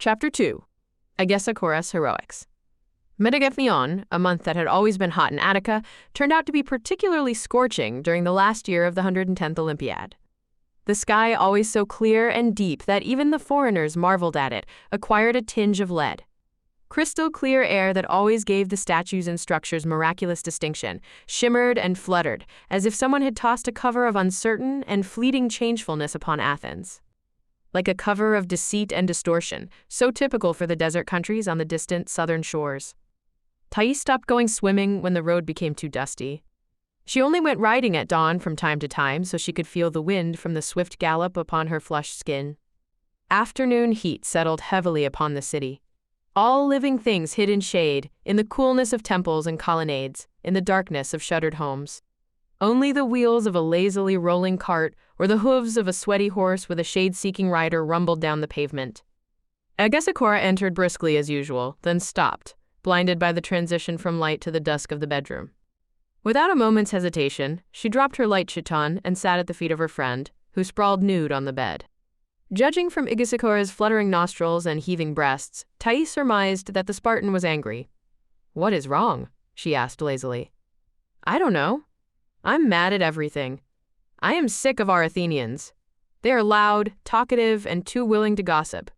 Chapter 2. Egesikhora's Heroics. Medegethion, a month that had always been hot in Attica, turned out to be particularly scorching during the last year of the 110th Olympiad. The sky, always so clear and deep that even the foreigners marveled at it, acquired a tinge of lead. Crystal clear air that always gave the statues and structures miraculous distinction, shimmered and fluttered, as if someone had tossed a cover of uncertain and fleeting changefulness upon Athens. Like a cover of deceit and distortion, so typical for the desert countries on the distant southern shores. Thais stopped going swimming when the road became too dusty. She only went riding at dawn from time to time so she could feel the wind from the swift gallop upon her flushed skin. Afternoon heat settled heavily upon the city. All living things hid in shade, in the coolness of temples and colonnades, in the darkness of shuttered homes. Only the wheels of a lazily rolling cart or the hooves of a sweaty horse with a shade-seeking rider rumbled down the pavement. Egesikhora entered briskly as usual, then stopped, blinded by the transition from light to the dusk of the bedroom. Without a moment's hesitation, she dropped her light chiton and sat at the feet of her friend, who sprawled nude on the bed. Judging from Egesikhora's fluttering nostrils and heaving breasts, Thais surmised that the Spartan was angry. "What is wrong?" she asked lazily. "I don't know. I'm mad at everything. I am sick of our Athenians. They are loud, talkative, and too willing to gossip.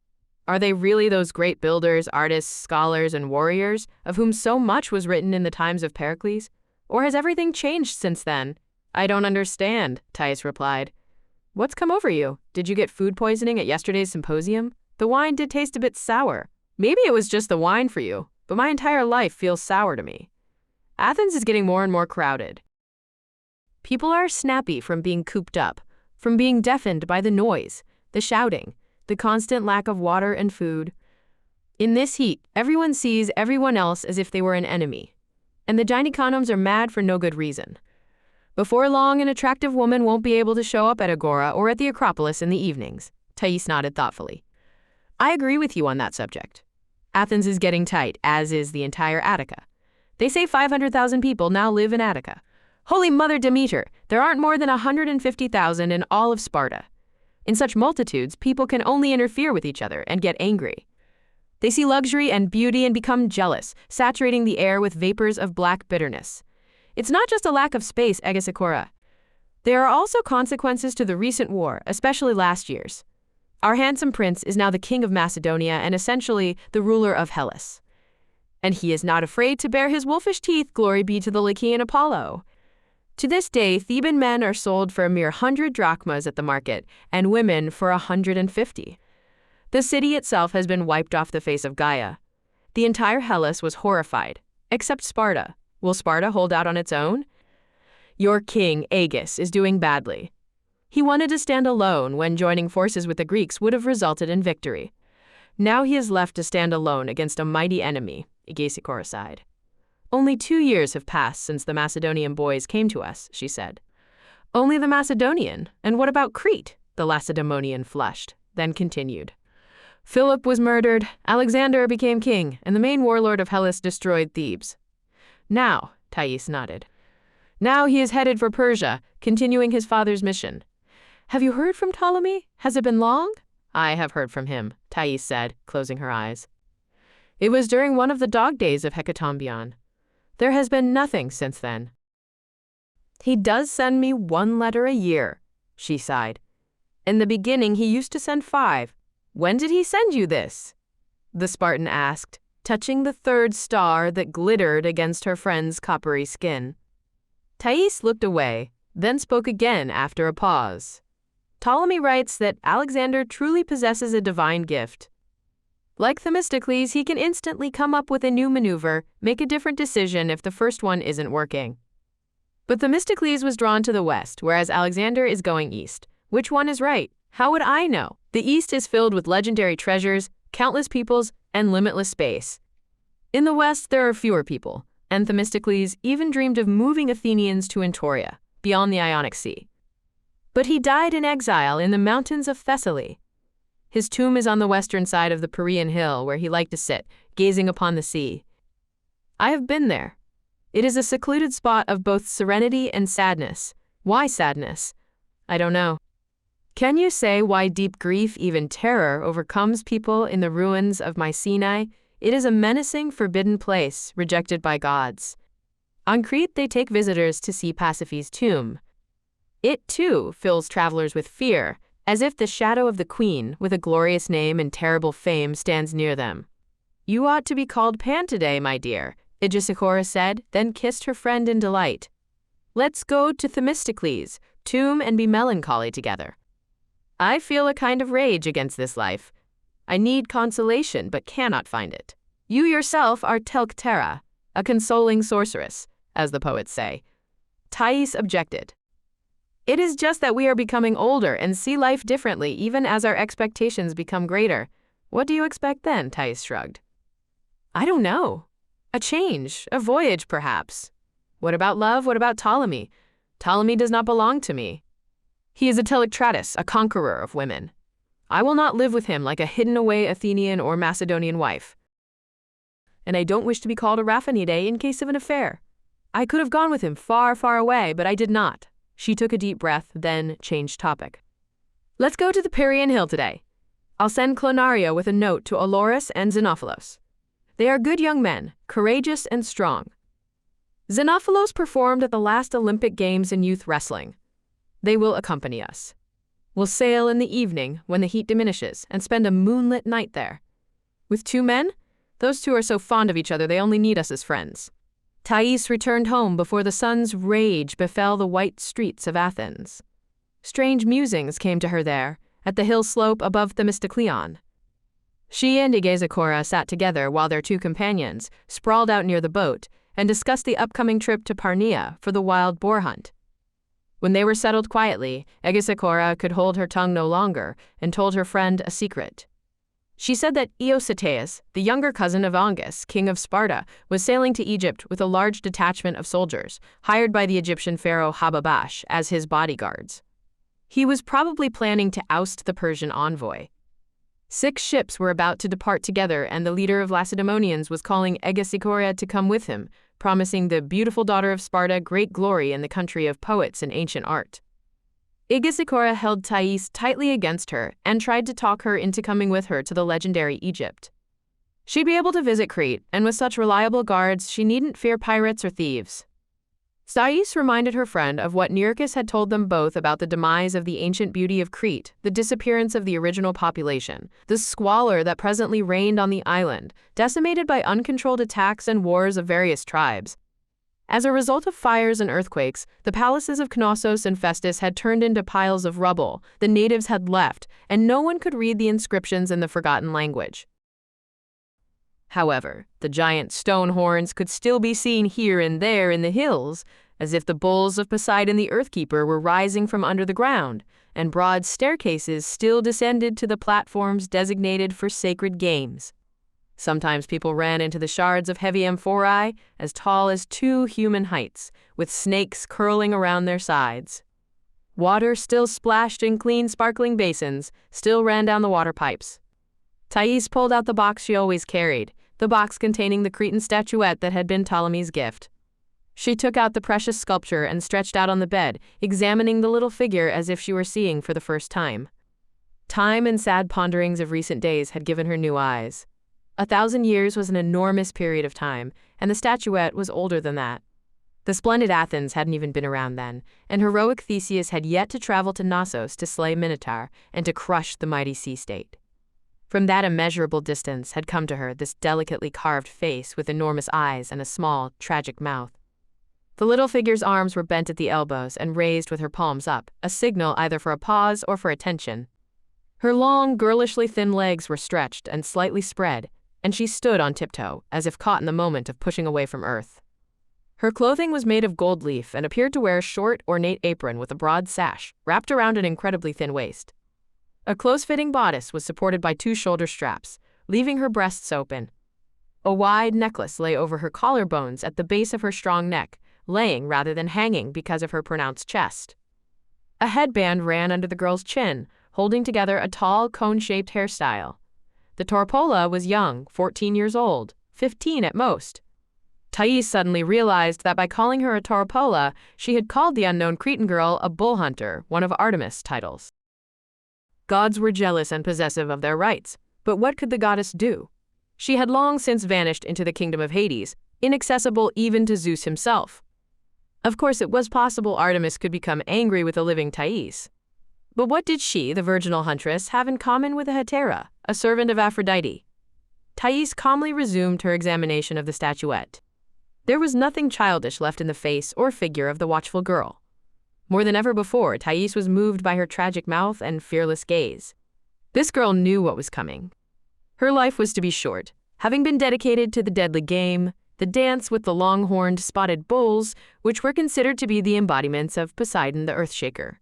Are they really those great builders, artists, scholars, and warriors, of whom so much was written in the times of Pericles? Or has everything changed since then?" "I don't understand," Thais replied. "What's come over you? Did you get food poisoning at yesterday's symposium? The wine did taste a bit sour. Maybe it was just the wine for you, but my entire life feels sour to me. Athens is getting more and more crowded. People are snappy from being cooped up, from being deafened by the noise, the shouting, the constant lack of water and food. In this heat, everyone sees everyone else as if they were an enemy. And the gynaeconoms are mad for no good reason. Before long, an attractive woman won't be able to show up at Agora or at the Acropolis in the evenings." Thais nodded thoughtfully. "I agree with you on that subject. Athens is getting tight, as is the entire Attica. They say 500,000 people now live in Attica. Holy Mother Demeter, there aren't more than 150,000 in all of Sparta. In such multitudes, people can only interfere with each other and get angry. They see luxury and beauty and become jealous, saturating the air with vapors of black bitterness. It's not just a lack of space, Egesikhora. There are also consequences to the recent war, especially last year's. Our handsome prince is now the king of Macedonia and essentially the ruler of Hellas. And he is not afraid to bare his wolfish teeth, glory be to the Lycian Apollo. To this day, Theban men are sold for a mere 100 drachmas at the market, and women for 150. The city itself has been wiped off the face of Gaia. The entire Hellas was horrified, except Sparta. Will Sparta hold out on its own? Your king, Agis, is doing badly. He wanted to stand alone when joining forces with the Greeks would have resulted in victory. Now he is left to stand alone against a mighty enemy, Egesikhora sighed. Only 2 years have passed since the Macedonian boys came to us, she said. Only the Macedonian? And what about Crete? The Lacedaemonian flushed, then continued. Philip was murdered, Alexander became king, and the main warlord of Hellas destroyed Thebes. Now, Thais nodded. Now he is headed for Persia, continuing his father's mission. Have you heard from Ptolemy? Has it been long? I have heard from him, Thais said, closing her eyes. It was during one of the dog days of Hecatombion. There has been nothing since then. He does send me 1 letter a year, she sighed. In the beginning he used to send 5. When did he send you this? The Spartan asked, touching the 3rd star that glittered against her friend's coppery skin. Thais looked away, then spoke again after a pause. Ptolemy writes that Alexander truly possesses a divine gift. Like Themistocles, he can instantly come up with a new maneuver, make a different decision if the first one isn't working. But Themistocles was drawn to the west, whereas Alexander is going east. Which one is right? How would I know? The east is filled with legendary treasures, countless peoples, and limitless space. In the west, there are fewer people, and Themistocles even dreamed of moving Athenians to Antoria, beyond the Ionic Sea. But he died in exile in the mountains of Thessaly. His tomb is on the western side of the Perean hill where he liked to sit, gazing upon the sea. I have been there. It is a secluded spot of both serenity and sadness. Why sadness? I don't know. Can you say why deep grief, even terror, overcomes people in the ruins of Mycenae? It is a menacing, forbidden place, rejected by gods. On Crete, they take visitors to see Pasiphae's tomb. It, too, fills travelers with fear, as if the shadow of the queen, with a glorious name and terrible fame, stands near them. You ought to be called Pan today, my dear, Egesikhora said, then kissed her friend in delight. Let's go to Themistocles' tomb and be melancholy together. I feel a kind of rage against this life. I need consolation, but cannot find it. You yourself are Telktera, a consoling sorceress, as the poets say. Thais objected. It is just that we are becoming older and see life differently even as our expectations become greater. What do you expect then? Thais shrugged. I don't know. A change, a voyage perhaps. What about love? What about Ptolemy? Ptolemy does not belong to me. He is a Telectratus, a conqueror of women. I will not live with him like a hidden-away Athenian or Macedonian wife. And I don't wish to be called a Raphanide in case of an affair. I could have gone with him far, far away, but I did not. She took a deep breath, then changed topic. Let's go to the Parian Hill today. I'll send Clonario with a note to Olorus and Xenophilos. They are good young men, courageous and strong. Xenophilos performed at the last Olympic Games in youth wrestling. They will accompany us. We'll sail in the evening when the heat diminishes and spend a moonlit night there. With 2 men? Those 2 are so fond of each other they only need us as friends. Thais returned home before the sun's rage befell the white streets of Athens. Strange musings came to her there, at the hill slope above Themistocleon. She and Egesikhora sat together while their 2 companions sprawled out near the boat and discussed the upcoming trip to Parnia for the wild boar hunt. When they were settled quietly, Egesikhora could hold her tongue no longer and told her friend a secret. She said that Eoceteus, the younger cousin of Angus, king of Sparta, was sailing to Egypt with a large detachment of soldiers, hired by the Egyptian pharaoh Hababash as his bodyguards. He was probably planning to oust the Persian envoy. 6 ships were about to depart together, and the leader of Lacedaemonians was calling Egesikhora to come with him, promising the beautiful daughter of Sparta great glory in the country of poets and ancient art. Egesikhora held Thais tightly against her and tried to talk her into coming with her to the legendary Egypt. She'd be able to visit Crete, and with such reliable guards, she needn't fear pirates or thieves. Thais reminded her friend of what Nearchus had told them both about the demise of the ancient beauty of Crete, the disappearance of the original population, the squalor that presently reigned on the island, decimated by uncontrolled attacks and wars of various tribes. As a result of fires and earthquakes, the palaces of Knossos and Festus had turned into piles of rubble, the natives had left, and no one could read the inscriptions in the forgotten language. However, the giant stone horns could still be seen here and there in the hills, as if the bulls of Poseidon the Earthkeeper were rising from under the ground, and broad staircases still descended to the platforms designated for sacred games. Sometimes people ran into the shards of heavy amphorae, as tall as 2 human heights, with snakes curling around their sides. Water still splashed in clean, sparkling basins, still ran down the water pipes. Thais pulled out the box she always carried, the box containing the Cretan statuette that had been Ptolemy's gift. She took out the precious sculpture and stretched out on the bed, examining the little figure as if she were seeing for the first time. Time and sad ponderings of recent days had given her new eyes. 1,000 years was an enormous period of time, and the statuette was older than that. The splendid Athens hadn't even been around then, and heroic Theseus had yet to travel to Knossos to slay Minotaur and to crush the mighty sea-state. From that immeasurable distance had come to her this delicately carved face with enormous eyes and a small, tragic mouth. The little figure's arms were bent at the elbows and raised with her palms up, a signal either for a pause or for attention. Her long, girlishly thin legs were stretched and slightly spread, and she stood on tiptoe, as if caught in the moment of pushing away from earth. Her clothing was made of gold leaf and appeared to wear a short, ornate apron with a broad sash, wrapped around an incredibly thin waist. A close-fitting bodice was supported by 2 shoulder straps, leaving her breasts open. A wide necklace lay over her collarbones at the base of her strong neck, laying rather than hanging because of her pronounced chest. A headband ran under the girl's chin, holding together a tall, cone-shaped hairstyle. The Torpola was young, 14 years old, 15 at most. Thais suddenly realized that by calling her a Torpola, she had called the unknown Cretan girl a bull hunter, one of Artemis' titles. Gods were jealous and possessive of their rights, but what could the goddess do? She had long since vanished into the kingdom of Hades, inaccessible even to Zeus himself. Of course, it was possible Artemis could become angry with the living Thais. But what did she, the virginal huntress, have in common with a hetera, a servant of Aphrodite? Thais calmly resumed her examination of the statuette. There was nothing childish left in the face or figure of the watchful girl. More than ever before, Thais was moved by her tragic mouth and fearless gaze. This girl knew what was coming. Her life was to be short, having been dedicated to the deadly game, the dance with the long-horned spotted bulls, which were considered to be the embodiments of Poseidon the Earthshaker.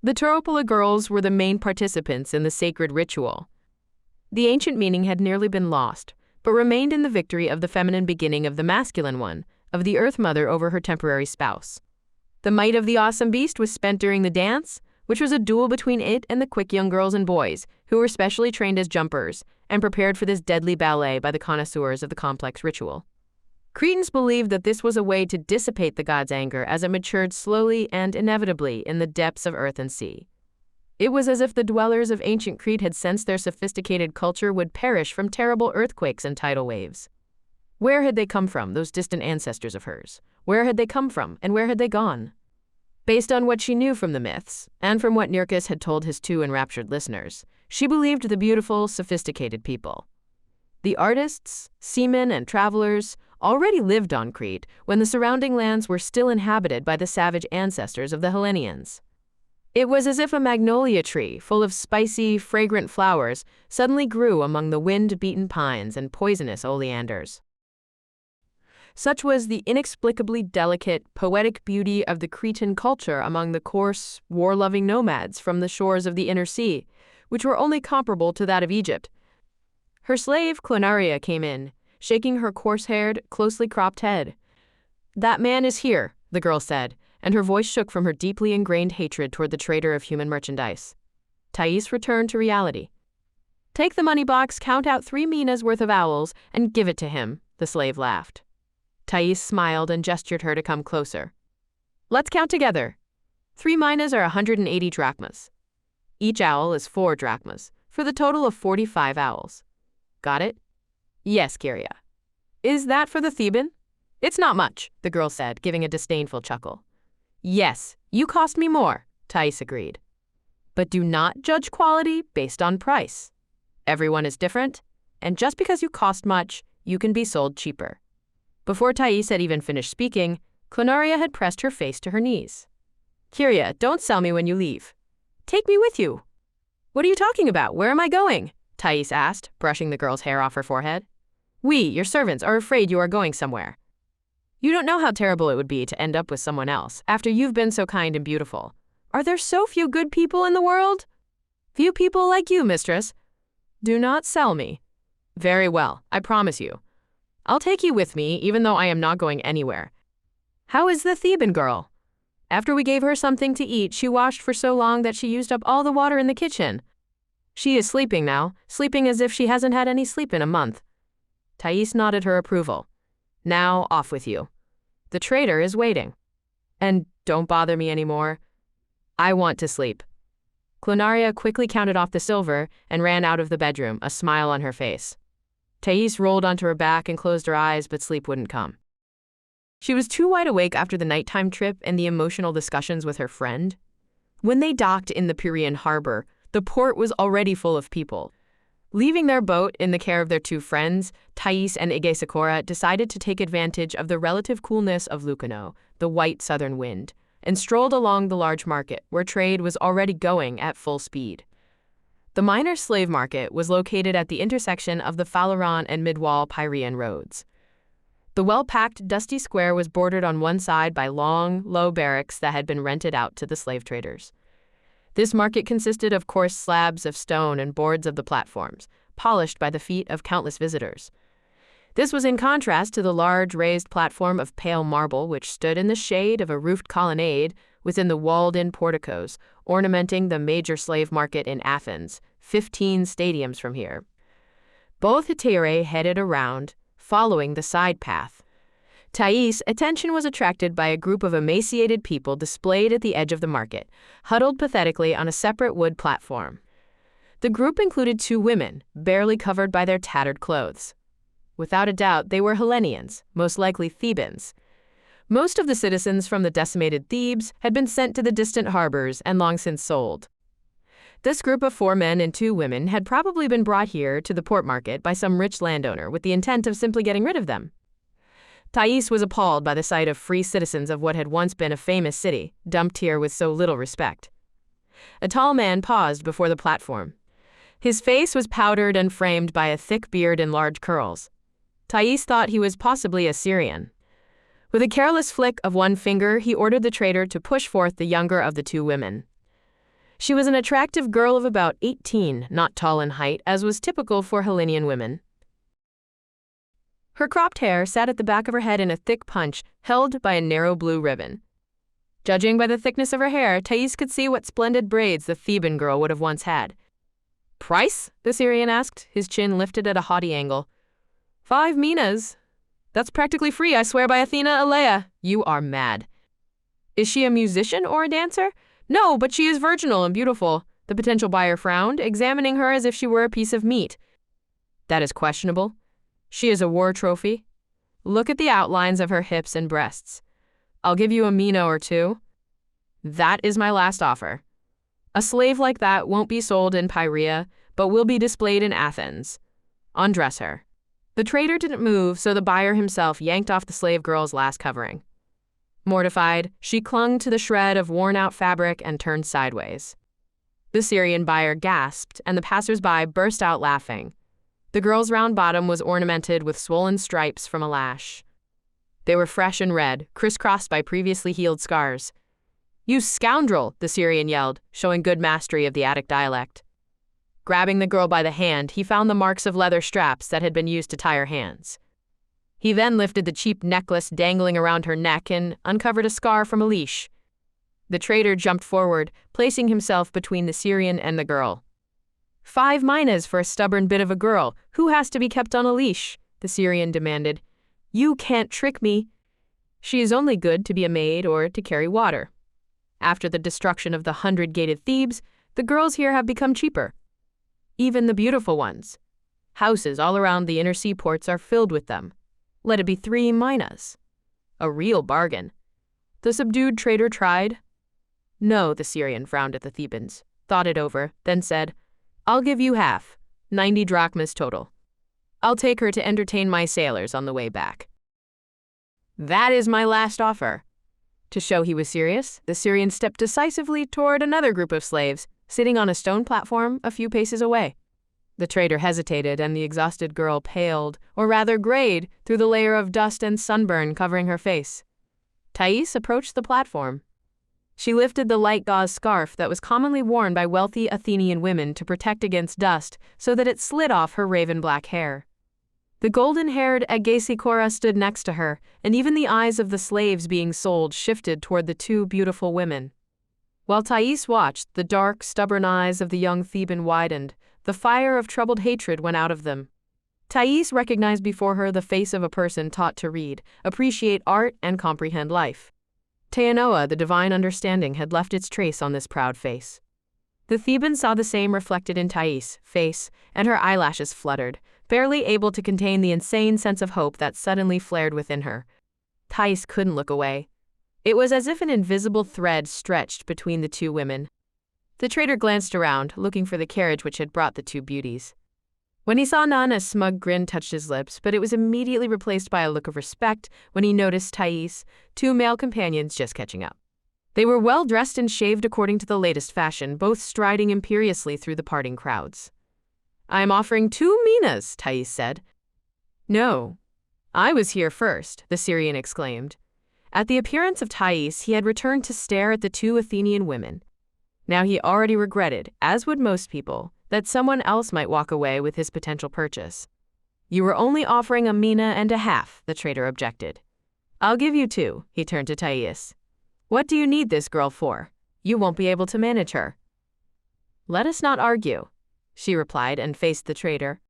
The Tauropola girls were the main participants in the sacred ritual. The ancient meaning had nearly been lost, but remained in the victory of the feminine beginning of the masculine one, of the Earth Mother over her temporary spouse. The might of the awesome beast was spent during the dance, which was a duel between it and the quick young girls and boys, who were specially trained as jumpers and prepared for this deadly ballet by the connoisseurs of the complex ritual. Cretans believed that this was a way to dissipate the god's anger as it matured slowly and inevitably in the depths of earth and sea. It was as if the dwellers of ancient Crete had sensed their sophisticated culture would perish from terrible earthquakes and tidal waves. Where had they come from, those distant ancestors of hers? Where had they come from, and where had they gone? Based on what she knew from the myths, and from what Nearchus had told his two enraptured listeners, she believed the beautiful, sophisticated people. The artists, seamen, and travelers already lived on Crete when the surrounding lands were still inhabited by the savage ancestors of the Hellenians. It was as if a magnolia tree full of spicy, fragrant flowers suddenly grew among the wind-beaten pines and poisonous oleanders. Such was the inexplicably delicate, poetic beauty of the Cretan culture among the coarse, war-loving nomads from the shores of the Inner Sea, which were only comparable to that of Egypt. Her slave, Clonaria, came in, shaking her coarse-haired, closely cropped head. "That man is here," the girl said, and her voice shook from her deeply ingrained hatred toward the trader of human merchandise. Thais returned to reality. "Take the money box, count out 3 minas worth of owls, and give it to him," the slave laughed. Thais smiled and gestured her to come closer. "Let's count together. 3 minas are 180 drachmas. Each owl is 4 drachmas, for the total of 45 owls. Got it?" "Yes, Kyria." "Is that for the Theban?" "It's not much," the girl said, giving a disdainful chuckle. "Yes, you cost me more," Thais agreed. "But do not judge quality based on price. Everyone is different, and just because you cost much, you can be sold cheaper." Before Thais had even finished speaking, Clonaria had pressed her face to her knees. "Kyria, don't sell me when you leave. Take me with you." "What are you talking about? Where am I going?" Thais asked, brushing the girl's hair off her forehead. "We, your servants, are afraid you are going somewhere. You don't know how terrible it would be to end up with someone else after you've been so kind and beautiful. Are there so few good people in the world?" "Few people like you, mistress." "Do not sell me." "Very well, I promise you. I'll take you with me, even though I am not going anywhere." "How is the Theban girl?" "After we gave her something to eat, she washed for so long that she used up all the water in the kitchen. She is sleeping now, sleeping as if she hasn't had any sleep in a month." Thais nodded her approval. "Now, off with you. The trader is waiting. And don't bother me anymore. I want to sleep." Clonaria quickly counted off the silver and ran out of the bedroom, a smile on her face. Thais rolled onto her back and closed her eyes, but sleep wouldn't come. She was too wide awake after the nighttime trip and the emotional discussions with her friend. When they docked in the Pyrrhian harbor, the port was already full of people. Leaving their boat in the care of their 2 friends, Thais and Egesikhora decided to take advantage of the relative coolness of Lucano, the white southern wind, and strolled along the large market where trade was already going at full speed. The minor slave market was located at the intersection of the Phaleron and Midwall Pyrrhian roads. The well-packed, dusty square was bordered on one side by long, low barracks that had been rented out to the slave traders. This market consisted of coarse slabs of stone and boards of the platforms, polished by the feet of countless visitors. This was in contrast to the large raised platform of pale marble which stood in the shade of a roofed colonnade within the walled-in porticos, ornamenting the major slave market in Athens, 15 stadiums from here. Both heterae headed around, following the side path. Thais' attention was attracted by a group of emaciated people displayed at the edge of the market, huddled pathetically on a separate wood platform. The group included 2 women, barely covered by their tattered clothes. Without a doubt, they were Hellenians, most likely Thebans. Most of the citizens from the decimated Thebes had been sent to the distant harbors and long since sold. This group of 4 men and 2 women had probably been brought here to the port market by some rich landowner with the intent of simply getting rid of them. Thais was appalled by the sight of free citizens of what had once been a famous city, dumped here with so little respect. A tall man paused before the platform. His face was powdered and framed by a thick beard and large curls. Thais thought he was possibly a Syrian. With a careless flick of one finger, he ordered the trader to push forth the younger of the 2 women. She was an attractive girl of about 18, not tall in height, as was typical for Hellenian women. Her cropped hair sat at the back of her head in a thick punch, held by a narrow blue ribbon. Judging by the thickness of her hair, Thais could see what splendid braids the Theban girl would have once had. "Price?" the Syrian asked, his chin lifted at a haughty angle. 5 minas. That's practically free, I swear by Athena Alea. You are mad. Is she a musician or a dancer? No, but she is virginal and beautiful. The potential buyer frowned, examining her as if she were a piece of meat. That is questionable. She is a war trophy. Look at the outlines of her hips and breasts. I'll give you a mina or 2. That is my last offer. A slave like that won't be sold in Pyrrhia, but will be displayed in Athens. Undress her. The trader didn't move, so the buyer himself yanked off the slave girl's last covering. Mortified, she clung to the shred of worn-out fabric and turned sideways. The Syrian buyer gasped, and the passers-by burst out laughing. The girl's round bottom was ornamented with swollen stripes from a lash. They were fresh and red, crisscrossed by previously healed scars. "You scoundrel!" the Syrian yelled, showing good mastery of the Attic dialect. Grabbing the girl by the hand, he found the marks of leather straps that had been used to tie her hands. He then lifted the cheap necklace dangling around her neck and uncovered a scar from a leash. The trader jumped forward, placing himself between the Syrian and the girl. 5 minas for a stubborn bit of a girl. Who has to be kept on a leash? The Syrian demanded. You can't trick me. She is only good to be a maid or to carry water. After the destruction of the 100-gated Thebes, the girls here have become cheaper. Even the beautiful ones. Houses all around the inner seaports are filled with them. Let it be 3 minas. A real bargain. The subdued trader tried. No, the Syrian frowned at the Thebans, thought it over, then said, I'll give you half, 90 drachmas total. I'll take her to entertain my sailors on the way back. That is my last offer. To show he was serious, the Syrian stepped decisively toward another group of slaves, sitting on a stone platform a few paces away. The trader hesitated, and the exhausted girl paled, or rather grayed, through the layer of dust and sunburn covering her face. Thais approached the platform. She lifted the light gauze scarf that was commonly worn by wealthy Athenian women to protect against dust so that it slid off her raven-black hair. The golden-haired Egesikhora stood next to her, and even the eyes of the slaves being sold shifted toward the 2 beautiful women. While Thais watched, the dark, stubborn eyes of the young Theban widened. The fire of troubled hatred went out of them. Thais recognized before her the face of a person taught to read, appreciate art, and comprehend life. Theanoa, the divine understanding, had left its trace on this proud face. The Theban saw the same reflected in Thais' face, and her eyelashes fluttered, barely able to contain the insane sense of hope that suddenly flared within her. Thais couldn't look away. It was as if an invisible thread stretched between the 2 women. The trader glanced around, looking for the carriage which had brought the 2 beauties. When he saw none, a smug grin touched his lips, but it was immediately replaced by a look of respect when he noticed Thais, 2 male companions just catching up. They were well dressed and shaved according to the latest fashion, both striding imperiously through the parting crowds. I am offering 2 minas, Thais said. No. I was here first, the Syrian exclaimed. At the appearance of Thais, he had returned to stare at the 2 Athenian women. Now he already regretted, as would most people, that someone else might walk away with his potential purchase. You were only offering a mina and a half, the trader objected. I'll give you 2, he turned to Thais. What do you need this girl for? You won't be able to manage her. Let us not argue, she replied and faced the trader.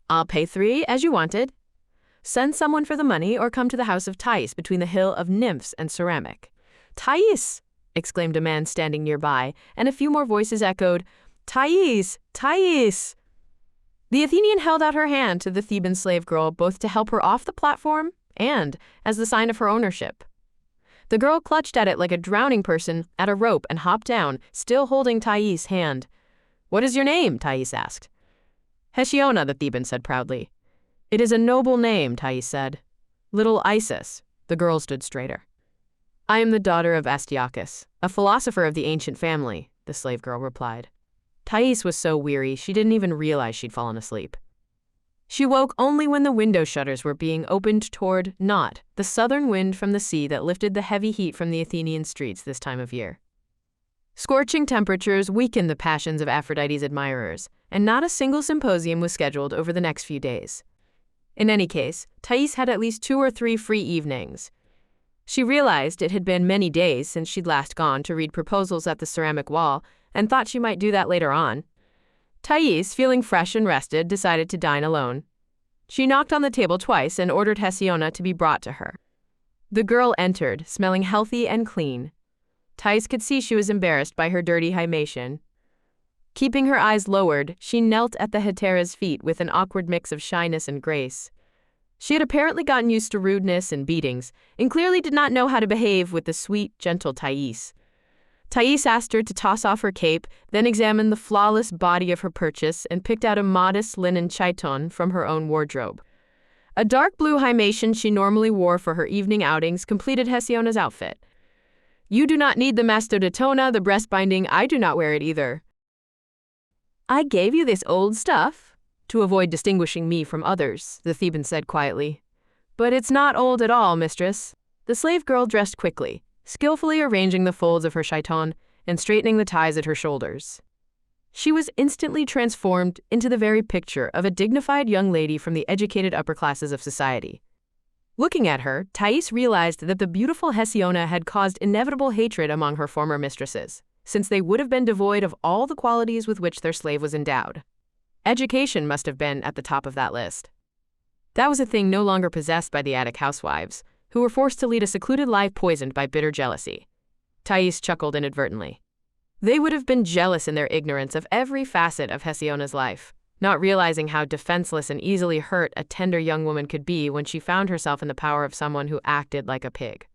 I'll pay 3 as you wanted. Send someone for the money or come to the house of Thais between the hill of nymphs and ceramic. Thais! Exclaimed a man standing nearby, and a few more voices echoed, Thais! Thais! The Athenian held out her hand to the Theban slave girl, both to help her off the platform and as the sign of her ownership. The girl clutched at it like a drowning person at a rope and hopped down, still holding Thais' hand. "What is your name?" Thais asked. "Hesiona," the Theban said proudly. "It is a noble name," Thais said. "Little Isis." The girl stood straighter. "I am the daughter of Astyochus, a philosopher of the ancient family," the slave girl replied. Thais was so weary she didn't even realize she'd fallen asleep. She woke only when the window shutters were being opened toward not the southern wind from the sea that lifted the heavy heat from the Athenian streets this time of year. Scorching temperatures weakened the passions of Aphrodite's admirers, and not a single symposium was scheduled over the next few days. In any case, Thais had at least 2 or 3 free evenings. She realized it had been many days since she'd last gone to read proposals at the ceramic wall, and thought she might do that later on. Thais, feeling fresh and rested, decided to dine alone. She knocked on the table twice and ordered Hesiona to be brought to her. The girl entered, smelling healthy and clean. Thais could see she was embarrassed by her dirty hymation. Keeping her eyes lowered, she knelt at the hetera's feet with an awkward mix of shyness and grace. She had apparently gotten used to rudeness and beatings, and clearly did not know how to behave with the sweet, gentle Thais. Thais asked her to toss off her cape, then examined the flawless body of her purchase and picked out a modest linen chiton from her own wardrobe. A dark blue hymation she normally wore for her evening outings completed Hesiona's outfit. "You do not need the mastodotona, the breast binding. I do not wear it either." "I gave you this old stuff to avoid distinguishing me from others," the Theban said quietly. "But it's not old at all, mistress." The slave girl dressed quickly, skillfully arranging the folds of her chiton and straightening the ties at her shoulders. She was instantly transformed into the very picture of a dignified young lady from the educated upper classes of society. Looking at her, Thais realized that the beautiful Hesiona had caused inevitable hatred among her former mistresses, since they would have been devoid of all the qualities with which their slave was endowed. Education must have been at the top of that list. That was a thing no longer possessed by the Attic housewives, who were forced to lead a secluded life poisoned by bitter jealousy. Thais chuckled inadvertently. They would have been jealous in their ignorance of every facet of Hesiona's life, not realizing how defenseless and easily hurt a tender young woman could be when she found herself in the power of someone who acted like a pig.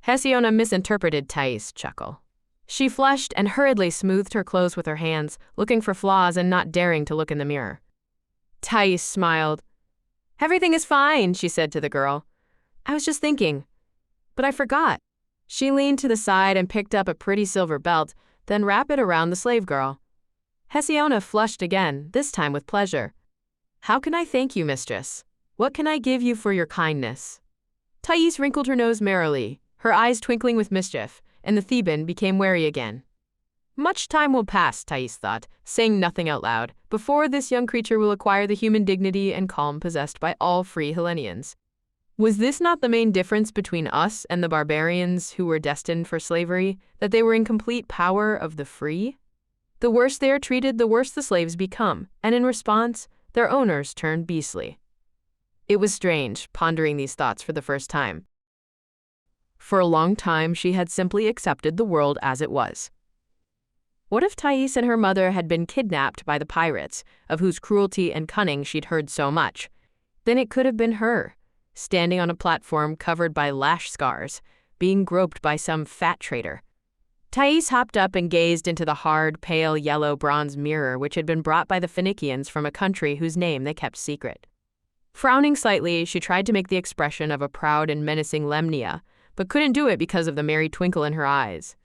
Hesiona misinterpreted Thais' chuckle. She flushed and hurriedly smoothed her clothes with her hands, looking for flaws and not daring to look in the mirror. Thais smiled. "Everything is fine," she said to the girl. "I was just thinking. But I forgot." She leaned to the side and picked up a pretty silver belt, then wrapped it around the slave girl. Hesiona flushed again, this time with pleasure. "How can I thank you, mistress? What can I give you for your kindness?" Thais wrinkled her nose merrily, her eyes twinkling with mischief, and the Theban became wary again. Much time will pass, Thais thought, saying nothing out loud, before this young creature will acquire the human dignity and calm possessed by all free Hellenians. Was this not the main difference between us and the barbarians who were destined for slavery, that they were in complete power of the free? The worse they are treated, the worse the slaves become, and in response, their owners turn beastly. It was strange, pondering these thoughts for the first time. For a long time, she had simply accepted the world as it was. What if Thais and her mother had been kidnapped by the pirates, of whose cruelty and cunning she'd heard so much? Then it could have been her, standing on a platform covered by lash scars, being groped by some fat trader. Thais hopped up and gazed into the hard, pale yellow bronze mirror which had been brought by the Phoenicians from a country whose name they kept secret. Frowning slightly, she tried to make the expression of a proud and menacing Lemnia, but couldn't do it because of the merry twinkle in her eyes.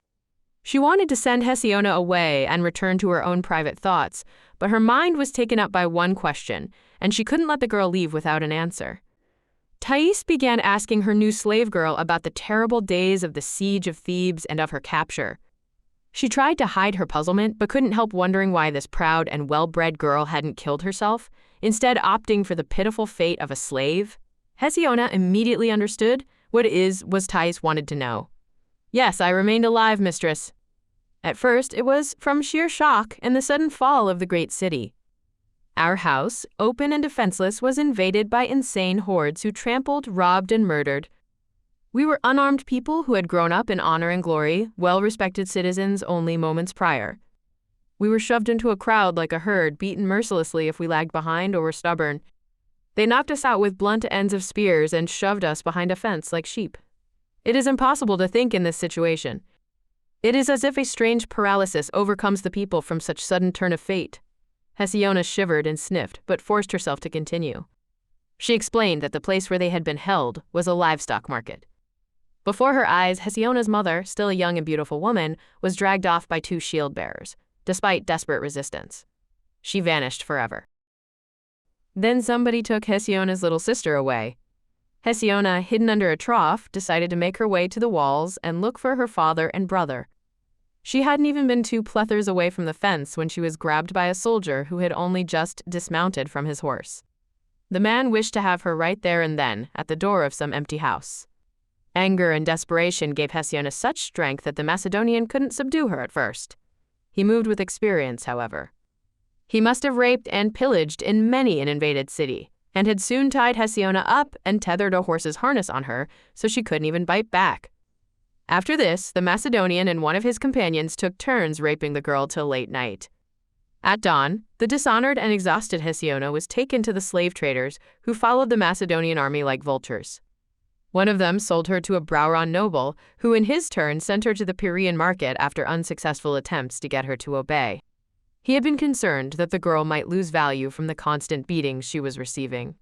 She wanted to send Hesiona away and return to her own private thoughts, but her mind was taken up by one question, and she couldn't let the girl leave without an answer. Thais began asking her new slave girl about the terrible days of the siege of Thebes and of her capture. She tried to hide her puzzlement, but couldn't help wondering why this proud and well-bred girl hadn't killed herself, instead opting for the pitiful fate of a slave. Hesiona immediately understood what Thais wanted to know. "Yes, I remained alive, mistress." At first, it was from sheer shock and the sudden fall of the great city. Our house, open and defenseless, was invaded by insane hordes who trampled, robbed, and murdered. We were unarmed people who had grown up in honor and glory, well-respected citizens only moments prior. We were shoved into a crowd like a herd, beaten mercilessly if we lagged behind or were stubborn. They knocked us out with blunt ends of spears and shoved us behind a fence like sheep. It is impossible to think in this situation. It is as if a strange paralysis overcomes the people from such sudden turn of fate. Hesiona shivered and sniffed, but forced herself to continue. She explained that the place where they had been held was a livestock market. Before her eyes, Hesiona's mother, still a young and beautiful woman, was dragged off by 2 shield-bearers, despite desperate resistance. She vanished forever. Then somebody took Hesiona's little sister away. Hesiona, hidden under a trough, decided to make her way to the walls and look for her father and brother. She hadn't even been 2 plethers away from the fence when she was grabbed by a soldier who had only just dismounted from his horse. The man wished to have her right there and then, at the door of some empty house. Anger and desperation gave Hesiona such strength that the Macedonian couldn't subdue her at first. He moved with experience, however. He must have raped and pillaged in many an invaded city, and had soon tied Hesiona up and tethered a horse's harness on her so she couldn't even bite back. After this, the Macedonian and one of his companions took turns raping the girl till late night. At dawn, the dishonored and exhausted Hesiona was taken to the slave traders who followed the Macedonian army like vultures. One of them sold her to a Brauron noble, who in his turn sent her to the Piraean market after unsuccessful attempts to get her to obey. He had been concerned that the girl might lose value from the constant beatings she was receiving.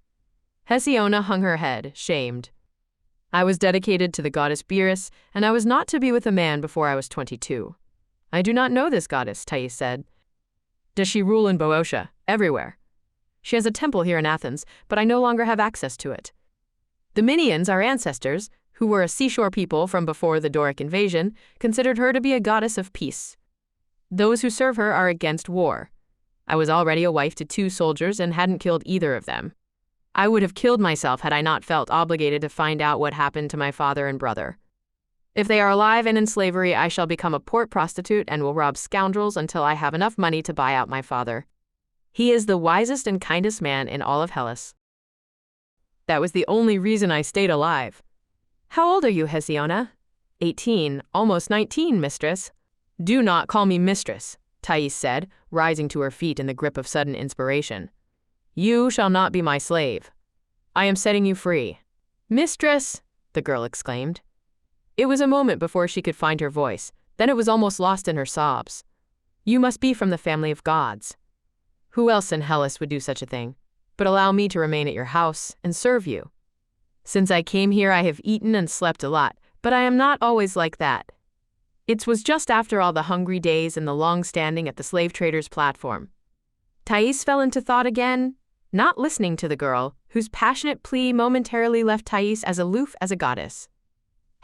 Hesiona hung her head, shamed. I was dedicated to the goddess Beerus, and I was not to be with a man before I was 22. I do not know this goddess, Thais said. Does she rule in Boeotia? Everywhere. She has a temple here in Athens, but I no longer have access to it. The Minians, our ancestors, who were a seashore people from before the Doric invasion, considered her to be a goddess of peace. Those who serve her are against war. I was already a wife to 2 soldiers and hadn't killed either of them. I would have killed myself had I not felt obligated to find out what happened to my father and brother. If they are alive and in slavery, I shall become a port prostitute and will rob scoundrels until I have enough money to buy out my father. He is the wisest and kindest man in all of Hellas. That was the only reason I stayed alive. How old are you, Hesiona? 18, almost 19, mistress. Do not call me mistress, Thais said, rising to her feet in the grip of sudden inspiration. You shall not be my slave. I am setting you free. Mistress, the girl exclaimed. It was a moment before she could find her voice, then it was almost lost in her sobs. You must be from the family of gods. Who else in Hellas would do such a thing? But allow me to remain at your house and serve you. Since I came here, I have eaten and slept a lot, but I am not always like that. It was just after all the hungry days and the long standing at the slave trader's platform. Thais fell into thought again, not listening to the girl, whose passionate plea momentarily left Thais as aloof as a goddess.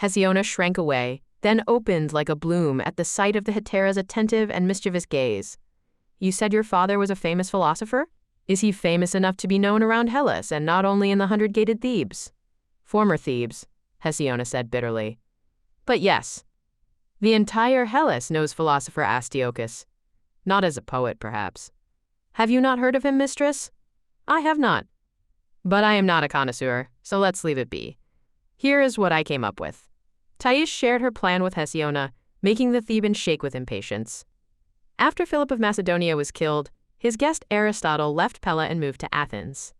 Hesiona shrank away, then opened like a bloom at the sight of the hetera's attentive and mischievous gaze. You said your father was a famous philosopher? Is he famous enough to be known around Hellas and not only in the 100-gated Thebes? Former Thebes, Hesiona said bitterly. But yes, the entire Hellas knows philosopher Astyochus. Not as a poet, perhaps. Have you not heard of him, mistress? I have not. But I am not a connoisseur, so let's leave it be. Here is what I came up with. Thais shared her plan with Hesiona, making the Thebans shake with impatience. After Philip of Macedonia was killed, his guest Aristotle left Pella and moved to Athens.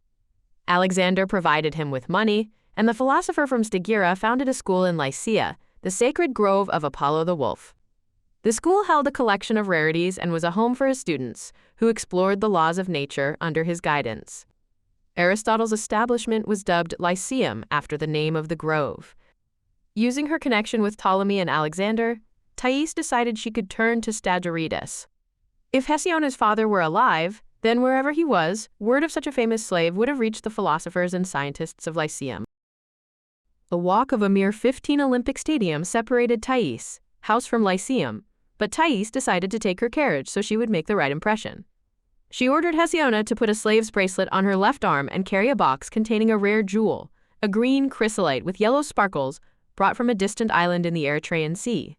Alexander provided him with money, and the philosopher from Stagira founded a school in Lycia, the sacred grove of Apollo the Wolf. The school held a collection of rarities and was a home for his students, who explored the laws of nature under his guidance. Aristotle's establishment was dubbed Lyceum after the name of the grove. Using her connection with Ptolemy and Alexander, Thais decided she could turn to Stagirides. If Hesiona's father were alive, then wherever he was, word of such a famous slave would have reached the philosophers and scientists of Lyceum. A walk of a mere 15 Olympic stadium separated Thais' house from Lyceum, but Thais decided to take her carriage so she would make the right impression. She ordered Hesiona to put a slave's bracelet on her left arm and carry a box containing a rare jewel, a green chrysolite with yellow sparkles, brought from a distant island in the Erythraean Sea.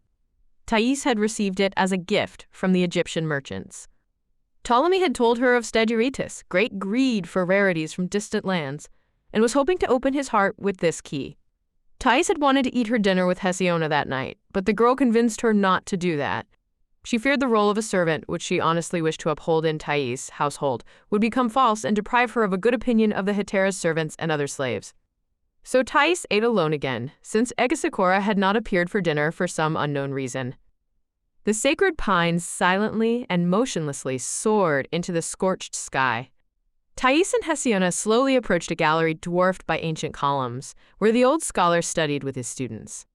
Thais had received it as a gift from the Egyptian merchants. Ptolemy had told her of Stagiritis' great greed for rarities from distant lands, and was hoping to open his heart with this key. Thais had wanted to eat her dinner with Hesiona that night, but the girl convinced her not to do that. She feared the role of a servant, which she honestly wished to uphold in Thais' household, would become false and deprive her of a good opinion of the Hetera's servants and other slaves. So Thais ate alone again, since Egesikhora had not appeared for dinner for some unknown reason. The sacred pines silently and motionlessly soared into the scorched sky. Thais and Hesiona slowly approached a gallery dwarfed by ancient columns, where the old scholar studied with his students.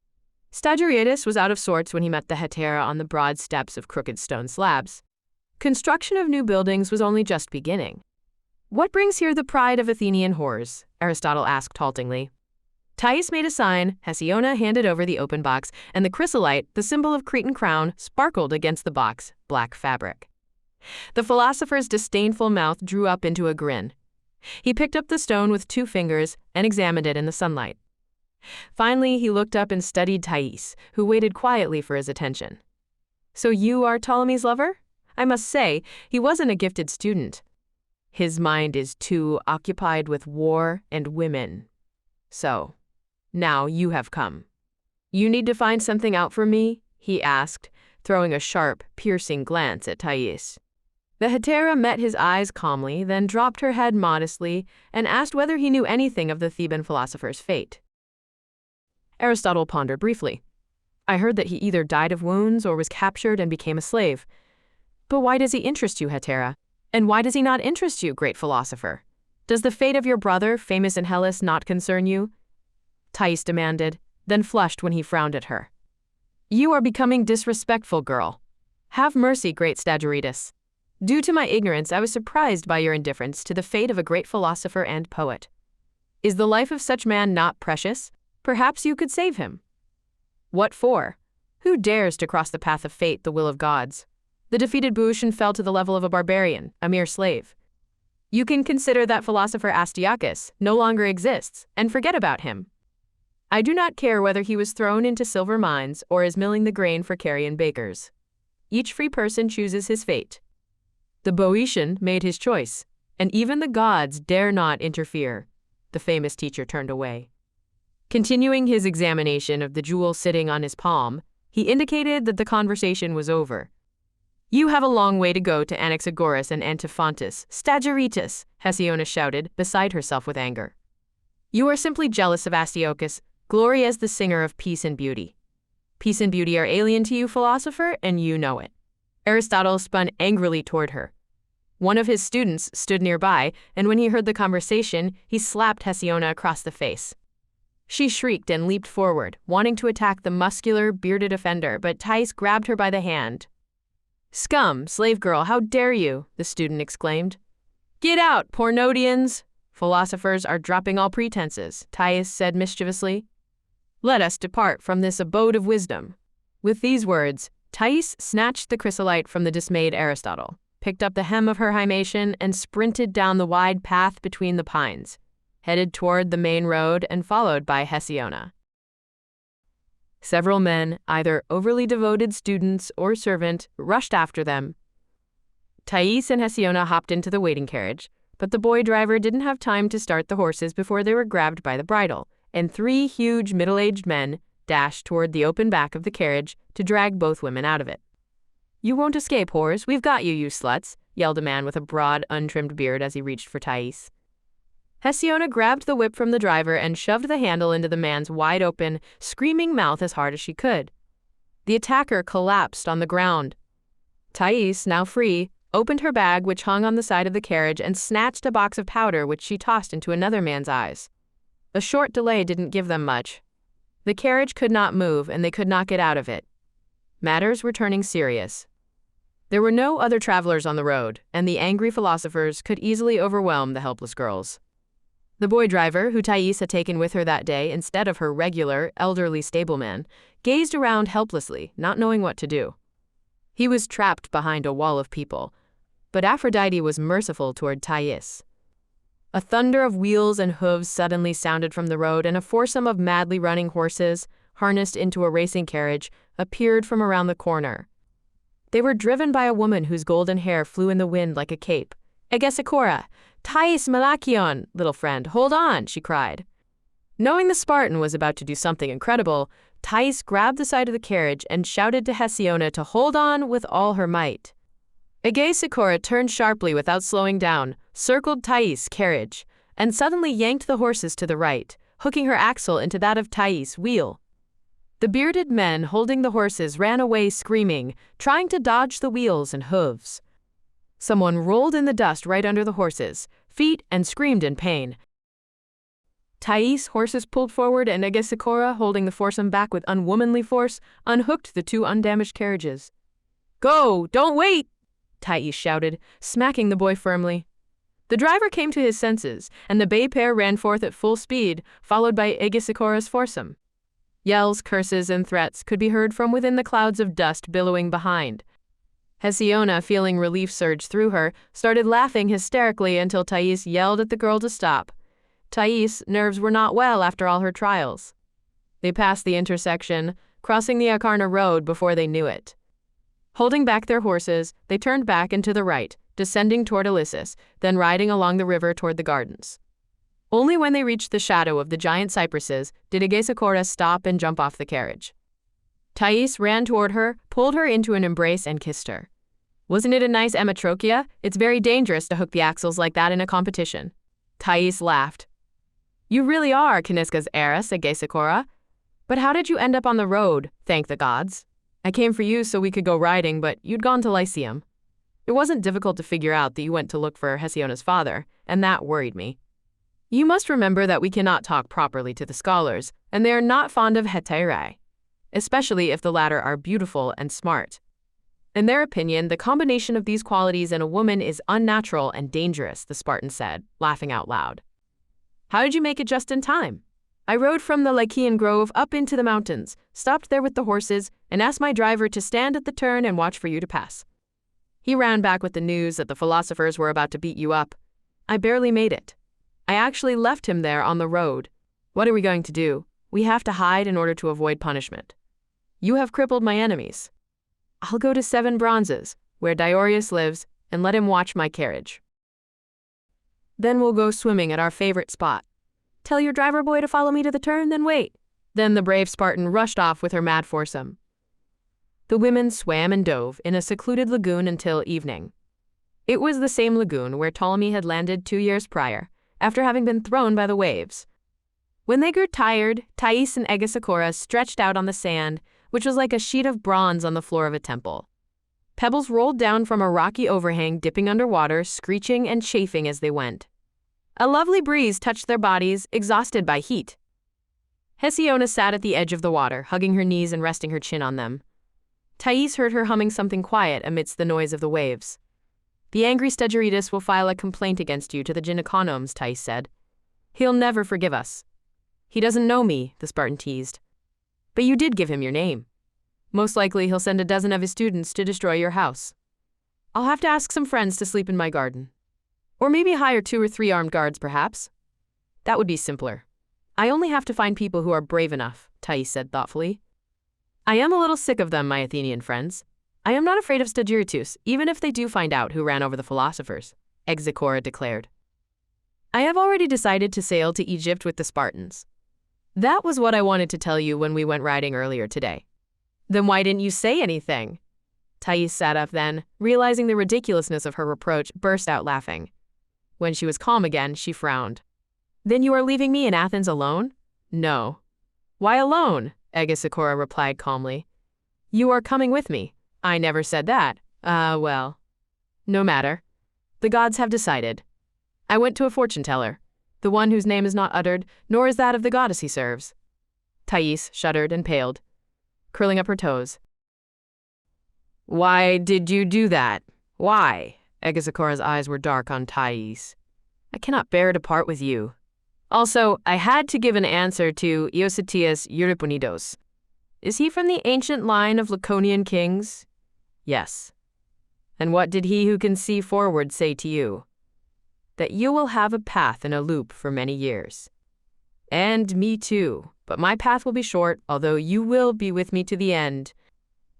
Stagiritis was out of sorts when he met the Hetera on the broad steps of crooked stone slabs. Construction of new buildings was only just beginning. "What brings here the pride of Athenian whores?" Aristotle asked haltingly. Thais made a sign, Hesiona handed over the open box, and the chrysolite, the symbol of Cretan crown, sparkled against the box, black fabric. The philosopher's disdainful mouth drew up into a grin. He picked up the stone with 2 fingers and examined it in the sunlight. Finally, he looked up and studied Thais, who waited quietly for his attention. "So you are Ptolemy's lover?" I must say, he wasn't a gifted student. His mind is too occupied with war and women. So, now you have come. "You need to find something out for me?" he asked, throwing a sharp, piercing glance at Thais. The Hetera met his eyes calmly, then dropped her head modestly and asked whether he knew anything of the Theban philosopher's fate. Aristotle pondered briefly. "I heard that he either died of wounds or was captured and became a slave. But why does he interest you, Hetera? And why does he not interest you, great philosopher? Does the fate of your brother, famous in Hellas, not concern you?" Thais demanded, then flushed when he frowned at her. "You are becoming disrespectful, girl. Have mercy, great Stagiritis. Due to my ignorance, I was surprised by your indifference to the fate of a great philosopher and poet. Is the life of such man not precious? Perhaps you could save him." "What for? Who dares to cross the path of fate, the will of gods? The defeated Boeotian fell to the level of a barbarian, a mere slave. You can consider that philosopher Astyochus no longer exists, and forget about him. I do not care whether he was thrown into silver mines or is milling the grain for Carian bakers. Each free person chooses his fate. The Boeotian made his choice, and even the gods dare not interfere." The famous teacher turned away. Continuing his examination of the jewel sitting on his palm, he indicated that the conversation was over. "You have a long way to go to Anaxagoras and Antiphontus, Stagiritis," Hesiona shouted, beside herself with anger. "You are simply jealous of Astyochus, glory as the singer of peace and beauty. Peace and beauty are alien to you, philosopher, and you know it." Aristotle spun angrily toward her. One of his students stood nearby, and when he heard the conversation, he slapped Hesiona across the face. She shrieked and leaped forward, wanting to attack the muscular, bearded offender, but Thais grabbed her by the hand. "Scum, slave girl, how dare you?" the student exclaimed. "Get out, Pornodians! Philosophers are dropping all pretenses," Thais said mischievously. "Let us depart from this abode of wisdom." With these words, Thais snatched the chrysolite from the dismayed Aristotle, picked up the hem of her himation, and sprinted down the wide path between the pines, headed toward the main road and followed by Hesiona. Several men, either overly devoted students or servant, rushed after them. Thais and Hesiona hopped into the waiting carriage, but the boy driver didn't have time to start the horses before they were grabbed by the bridle, and 3 huge middle-aged men dashed toward the open back of the carriage to drag both women out of it. "You won't escape, whores. We've got you, you sluts," yelled a man with a broad, untrimmed beard as he reached for Thais. Hesiona grabbed the whip from the driver and shoved the handle into the man's wide-open, screaming mouth as hard as she could. The attacker collapsed on the ground. Thais, now free, opened her bag which hung on the side of the carriage and snatched a box of powder which she tossed into another man's eyes. A short delay didn't give them much. The carriage could not move and they could not get out of it. Matters were turning serious. There were no other travelers on the road, and the angry philosophers could easily overwhelm the helpless girls. The boy driver, who Thais had taken with her that day instead of her regular, elderly stableman, gazed around helplessly, not knowing what to do. He was trapped behind a wall of people, but Aphrodite was merciful toward Thais. A thunder of wheels and hooves suddenly sounded from the road, and a foursome of madly running horses, harnessed into a racing carriage, appeared from around the corner. They were driven by a woman whose golden hair flew in the wind like a cape. "Egesikhora! Thais Malachion, little friend, hold on," she cried. Knowing the Spartan was about to do something incredible, Thais grabbed the side of the carriage and shouted to Hesiona to hold on with all her might. Egesikhora turned sharply without slowing down, circled Thais' carriage, and suddenly yanked the horses to the right, hooking her axle into that of Thais' wheel. The bearded men holding the horses ran away screaming, trying to dodge the wheels and hooves. Someone rolled in the dust right under the horses' feet and screamed in pain. Thais' horses pulled forward and Egesikhora, holding the foursome back with unwomanly force, unhooked the two undamaged carriages. "Go! Don't wait!" Thais shouted, smacking the boy firmly. The driver came to his senses, and the bay pair ran forth at full speed, followed by Egesikhora's foursome. Yells, curses, and threats could be heard from within the clouds of dust billowing behind. Hesiona, feeling relief surge through her, started laughing hysterically until Thais yelled at the girl to stop. Thais' nerves were not well after all her trials. They passed the intersection, crossing the Akarna road before they knew it. Holding back their horses, they turned back and to the right, descending toward Elyssus, then riding along the river toward the gardens. Only when they reached the shadow of the giant cypresses did Egesikhora stop and jump off the carriage. Thais ran toward her, pulled her into an embrace, and kissed her. "Wasn't it a nice ematrokia? It's very dangerous to hook the axles like that in a competition." Thais laughed. "You really are Kaniska's heiress, Egesikhora. But how did you end up on the road, thank the gods? I came for you so we could go riding, but you'd gone to Lyceum. It wasn't difficult to figure out that you went to look for Hesiona's father, and that worried me. You must remember that we cannot talk properly to the scholars, and they are not fond of hetairai, especially if the latter are beautiful and smart. In their opinion, the combination of these qualities in a woman is unnatural and dangerous," the Spartan said, laughing out loud. "How did you make it just in time?" "I rode from the Lycaean grove up into the mountains, stopped there with the horses, and asked my driver to stand at the turn and watch for you to pass. He ran back with the news that the philosophers were about to beat you up. I barely made it. I actually left him there on the road. What are we going to do? We have to hide in order to avoid punishment. You have crippled my enemies. I'll go to 7 Bronzes, where Diorius lives, and let him watch my carriage. Then we'll go swimming at our favorite spot. Tell your driver boy to follow me to the turn, then wait." Then the brave Spartan rushed off with her mad foursome. The women swam and dove in a secluded lagoon until evening. It was the same lagoon where Ptolemy had landed 2 years prior, after having been thrown by the waves. When they grew tired, Thais and Egesikhora stretched out on the sand, which was like a sheet of bronze on the floor of a temple. Pebbles rolled down from a rocky overhang, dipping underwater, screeching and chafing as they went. A lovely breeze touched their bodies, exhausted by heat. Hesiona sat at the edge of the water, hugging her knees and resting her chin on them. Thais heard her humming something quiet amidst the noise of the waves. "The angry Stagiridas will file a complaint against you to the gyneconomes," Thais said. "He'll never forgive us." "He doesn't know me," the Spartan teased. "But you did give him your name. Most likely he'll send a dozen of his students to destroy your house. I'll have to ask some friends to sleep in my garden. Or maybe hire 2 or 3 armed guards, perhaps. That would be simpler. I only have to find people who are brave enough," Thais said thoughtfully. "I am a little sick of them, my Athenian friends. I am not afraid of Stagiritus, even if they do find out who ran over the philosophers," Egesikhora declared. "I have already decided to sail to Egypt with the Spartans. That was what I wanted to tell you when we went riding earlier today." "Then why didn't you say anything?" Thais sat up then, realizing the ridiculousness of her reproach, burst out laughing. When she was calm again, she frowned. "Then you are leaving me in Athens alone?" "No." "Why alone?" Egesikhora replied calmly. "You are coming with me." "I never said that." Well. No matter. The gods have decided. I went to a fortune teller, the one whose name is not uttered, nor is that of the goddess he serves." Thais shuddered and paled, curling up her toes. "Why did you do that? Why?" Egesikhora's eyes were dark on Thais. "I cannot bear to part with you. Also, I had to give an answer to Iositius Euriponidos. Is he from the ancient line of Laconian kings?" "Yes." "And what did he who can see forward say to you?" "That you will have a path in a loop for many years." "And me too, but my path will be short, although you will be with me to the end."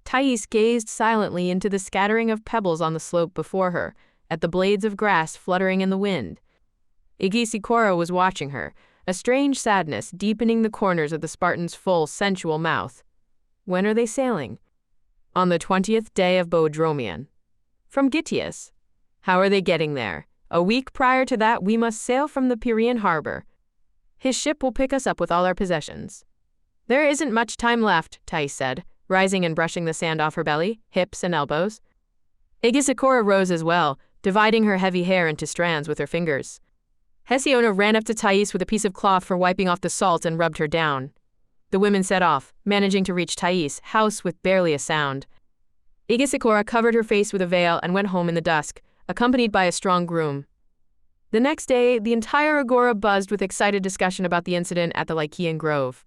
Thais gazed silently into the scattering of pebbles on the slope before her, at the blades of grass fluttering in the wind. Egesikhora was watching her, a strange sadness deepening the corners of the Spartan's full, sensual mouth. When are they sailing? On the 20th day of Boedromion. From Gitius. How are they getting there? A week prior to that, we must sail from the Piraean harbor. His ship will pick us up with all our possessions. There isn't much time left, Thais said, rising and brushing the sand off her belly, hips, and elbows. Egesikhora rose as well, dividing her heavy hair into strands with her fingers. Hesiona ran up to Thais with a piece of cloth for wiping off the salt and rubbed her down. The women set off, managing to reach Thais' house with barely a sound. Egesikhora covered her face with a veil and went home in the dusk, accompanied by a strong groom. The next day, the entire agora buzzed with excited discussion about the incident at the Lycian Grove.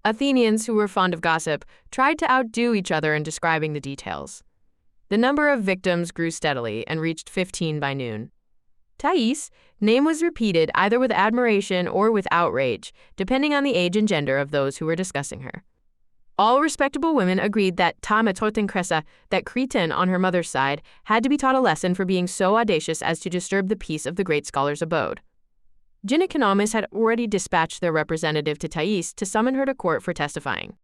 Athenians, who were fond of gossip, tried to outdo each other in describing the details. The number of victims grew steadily and reached 15 by noon. Thais' name was repeated either with admiration or with outrage, depending on the age and gender of those who were discussing her. All respectable women agreed that ta metotin Cressa, that Cretan on her mother's side, had to be taught a lesson for being so audacious as to disturb the peace of the great scholar's abode. Gyneconomies had already dispatched their representative to Thais to summon her to court for testifying.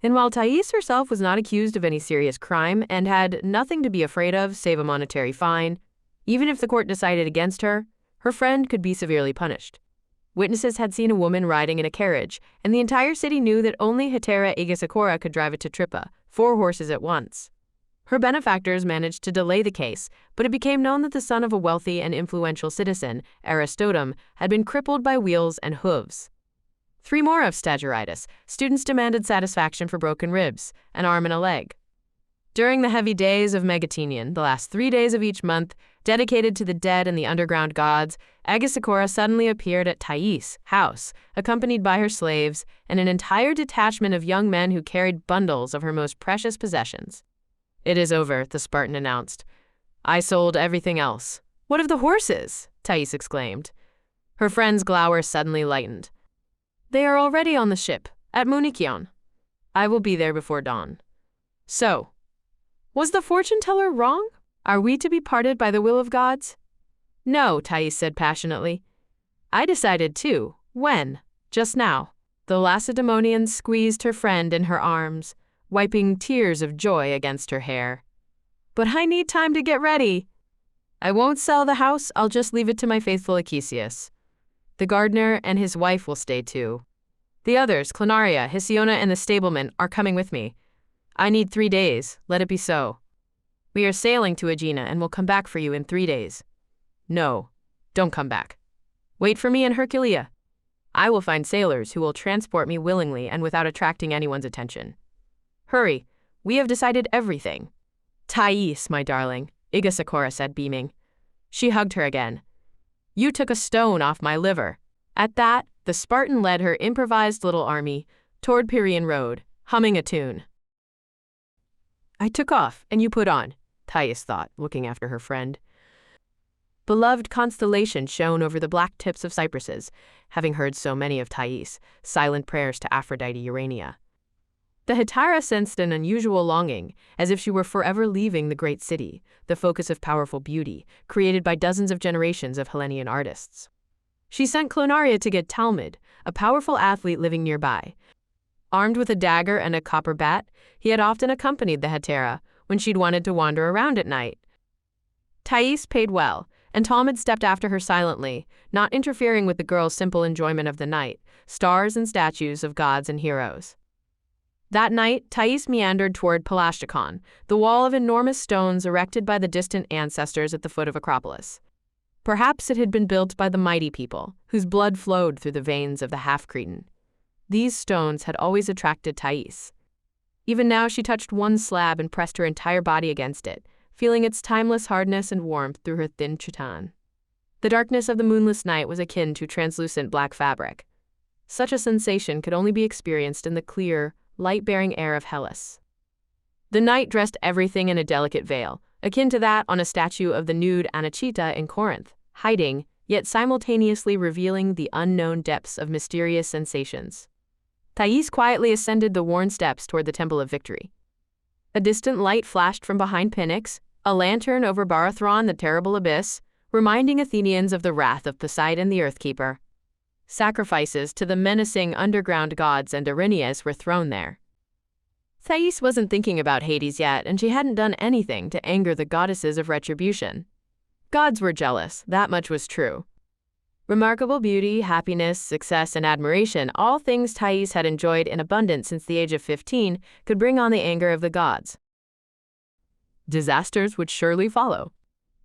And while Thais herself was not accused of any serious crime and had nothing to be afraid of save a monetary fine, even if the court decided against her, her friend could be severely punished. Witnesses had seen a woman riding in a carriage, and the entire city knew that only hetera Egesikhora could drive it to Trippa, 4 horses at once. Her benefactors managed to delay the case, but it became known that the son of a wealthy and influential citizen, Aristotem, had been crippled by wheels and hooves. 3 more of stagiritis. Students demanded satisfaction for broken ribs, an arm and a leg. During the heavy days of Megatenion, the last 3 days of each month, dedicated to the dead and the underground gods, Egesikhora suddenly appeared at Thais' house, accompanied by her slaves and an entire detachment of young men who carried bundles of her most precious possessions. "It is over," the Spartan announced. "I sold everything else." "What of the horses?" Thais exclaimed. Her friend's glower suddenly lightened. "They are already on the ship, at Munikion. I will be there before dawn." So, was the fortune-teller wrong? Are we to be parted by the will of gods? "No," Thais said passionately. "I decided too. When? Just now." The Lacedaemonian squeezed her friend in her arms, wiping tears of joy against her hair. "But I need time to get ready." "I won't sell the house, I'll just leave it to my faithful Achesius. The gardener and his wife will stay too. The others, Clonaria, Hesiona, and the stableman, are coming with me. I need 3 days, let it be so. We are sailing to Aegina and will come back for you in 3 days. No, don't come back. Wait for me in Herculea. I will find sailors who will transport me willingly and without attracting anyone's attention. Hurry, we have decided everything." "Thais, my darling," Egesikhora said, beaming. She hugged her again. "You took a stone off my liver." At that, the Spartan led her improvised little army toward Piraean Road, humming a tune. "I took off, and you put on," Thais thought, looking after her friend. Beloved constellation shone over the black tips of cypresses, having heard so many of Thais' silent prayers to Aphrodite Urania. The hetera sensed an unusual longing, as if she were forever leaving the great city, the focus of powerful beauty, created by dozens of generations of Hellenian artists. She sent Clonaria to get Talmud, a powerful athlete living nearby. Armed with a dagger and a copper bat, he had often accompanied the hetera when she'd wanted to wander around at night. Thais paid well, and Talmud stepped after her silently, not interfering with the girl's simple enjoyment of the night, stars and statues of gods and heroes. That night, Thais meandered toward Pelastikon, the wall of enormous stones erected by the distant ancestors at the foot of Acropolis. Perhaps it had been built by the mighty people, whose blood flowed through the veins of the half-Cretan. These stones had always attracted Thais. Even now she touched one slab and pressed her entire body against it, feeling its timeless hardness and warmth through her thin chiton. The darkness of the moonless night was akin to translucent black fabric. Such a sensation could only be experienced in the clear, light-bearing air of Hellas. The night dressed everything in a delicate veil, akin to that on a statue of the nude Anachita in Corinth, hiding, yet simultaneously revealing the unknown depths of mysterious sensations. Thais quietly ascended the worn steps toward the Temple of Victory. A distant light flashed from behind Pnyx, a lantern over Barathron, the terrible abyss, reminding Athenians of the wrath of Poseidon, the Earthkeeper. Sacrifices to the menacing underground gods and Erinyes were thrown there. Thais wasn't thinking about Hades yet, and she hadn't done anything to anger the goddesses of retribution. Gods were jealous, that much was true. Remarkable beauty, happiness, success, and admiration, all things Thais had enjoyed in abundance since the age of 15, could bring on the anger of the gods. Disasters would surely follow.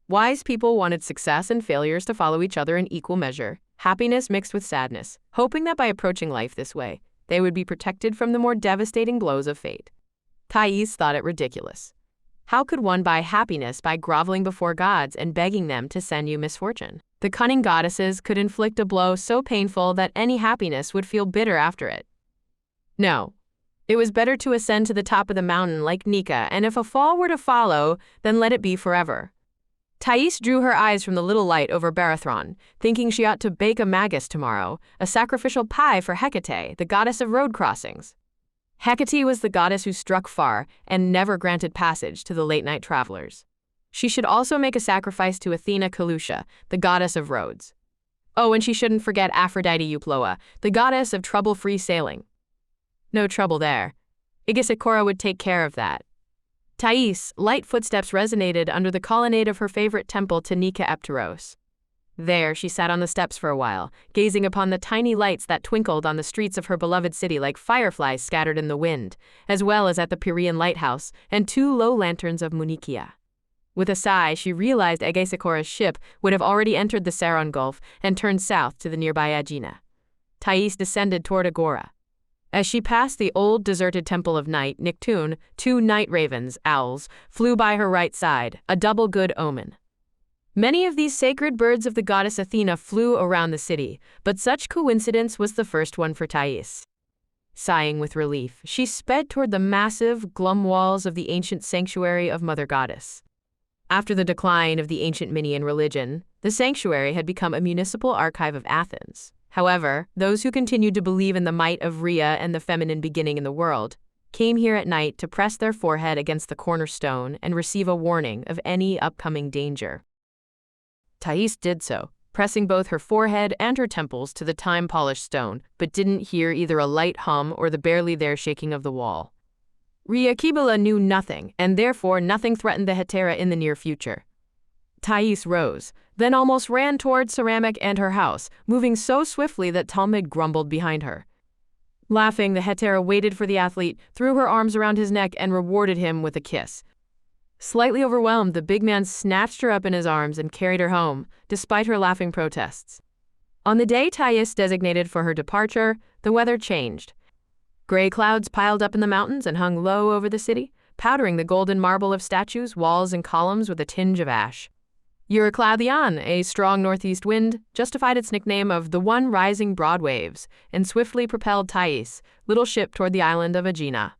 Wise people wanted success and failures to follow each other in equal measure, happiness mixed with sadness, hoping that by approaching life this way, they would be protected from the more devastating blows of fate. Thais thought it ridiculous. How could one buy happiness by groveling before gods and begging them to send you misfortune? The cunning goddesses could inflict a blow so painful that any happiness would feel bitter after it. No. It was better to ascend to the top of the mountain like Nika, and if a fall were to follow, then let it be forever. Thais drew her eyes from the little light over Barathron, thinking she ought to bake a magus tomorrow, a sacrificial pie for Hecate, the goddess of road crossings. Hecate was the goddess who struck far and never granted passage to the late-night travelers. She should also make a sacrifice to Athena Kalusha, the goddess of roads. Oh, and she shouldn't forget Aphrodite Euploa, the goddess of trouble-free sailing. No trouble there. Egesikhora would take care of that. Thais, light footsteps resonated under the colonnade of her favorite temple to Nika Epteros. There, she sat on the steps for a while, gazing upon the tiny lights that twinkled on the streets of her beloved city like fireflies scattered in the wind, as well as at the Piraean lighthouse and 2 low lanterns of Munichia. With a sigh, she realized Egesikhora's ship would have already entered the Saron Gulf and turned south to the nearby Aegina. Thais descended toward Agora. As she passed the old, deserted temple of night, Niktun, 2 night ravens, owls, flew by her right side, a double good omen. Many of these sacred birds of the goddess Athena flew around the city, but such coincidence was the first one for Thais. Sighing with relief, she sped toward the massive, glum walls of the ancient sanctuary of Mother Goddess. After the decline of the ancient Minian religion, the sanctuary had become a municipal archive of Athens. However, those who continued to believe in the might of Rhea and the feminine beginning in the world came here at night to press their forehead against the cornerstone and receive a warning of any upcoming danger. Thais did so, pressing both her forehead and her temples to the time-polished stone, but didn't hear either a light hum or the barely there shaking of the wall. Rhea Kibala knew nothing, and therefore nothing threatened the Hetera in the near future. Thais rose, then almost ran toward Ceramic and her house, moving so swiftly that Talmud grumbled behind her. Laughing, the Hetera waited for the athlete, threw her arms around his neck, and rewarded him with a kiss. Slightly overwhelmed, the big man snatched her up in his arms and carried her home, despite her laughing protests. On the day Thais designated for her departure, the weather changed. Gray clouds piled up in the mountains and hung low over the city, powdering the golden marble of statues, walls, and columns with a tinge of ash. Eurocladion, a strong northeast wind, justified its nickname of the one rising broad waves and swiftly propelled Thais, little ship, toward the island of Aegina.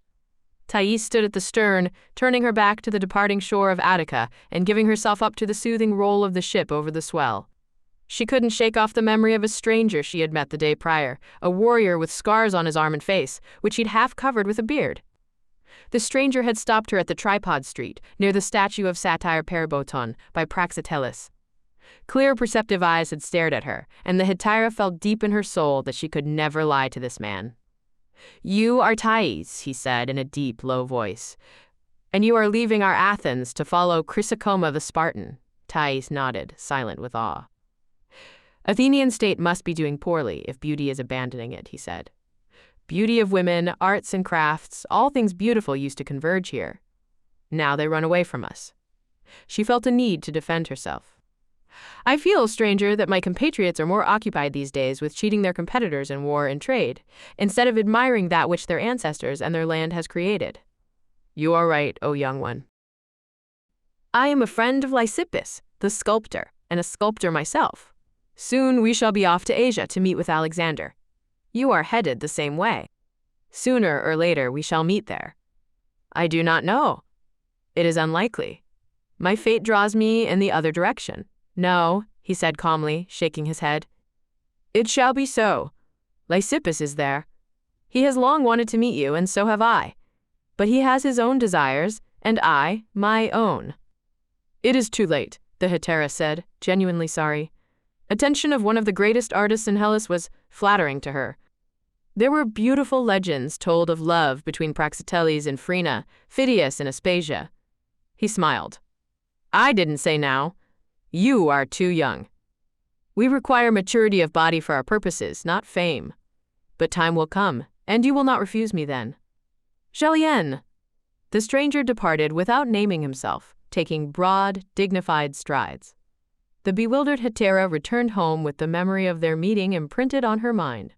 Thais stood at the stern, turning her back to the departing shore of Attica and giving herself up to the soothing roll of the ship over the swell. She couldn't shake off the memory of a stranger she had met the day prior, a warrior with scars on his arm and face, which he'd half covered with a beard. The stranger had stopped her at the Tripod Street, near the statue of Satyr Periboton, by Praxiteles. Clear, perceptive eyes had stared at her, and the Hetera felt deep in her soul that she could never lie to this man. "You are Thais," he said in a deep, low voice, "and you are leaving our Athens to follow Chrysochoma the Spartan." Thais nodded, silent with awe. "Athenian state must be doing poorly if beauty is abandoning it," he said. "Beauty of women, arts and crafts, all things beautiful used to converge here. Now they run away from us." She felt a need to defend herself. "I feel, stranger, that my compatriots are more occupied these days with cheating their competitors in war and trade, instead of admiring that which their ancestors and their land has created." "You are right, O young one. I am a friend of Lysippus, the sculptor, and a sculptor myself. Soon we shall be off to Asia to meet with Alexander. You are headed the same way. Sooner or later we shall meet there." "I do not know. It is unlikely. My fate draws me in the other direction." "No," he said calmly, shaking his head. "It shall be so. Lysippus is there. He has long wanted to meet you, and so have I. But he has his own desires, and I my own." "It is too late," the Hetera said, genuinely sorry. Attention of one of the greatest artists in Hellas was flattering to her. There were beautiful legends told of love between Praxiteles and Phryne, Phidias and Aspasia. He smiled. I didn't say now. You are too young. We require maturity of body for our purposes, not fame. But time will come, and you will not refuse me then. Julien! The stranger departed without naming himself, taking broad, dignified strides. The bewildered Hetera returned home with the memory of their meeting imprinted on her mind.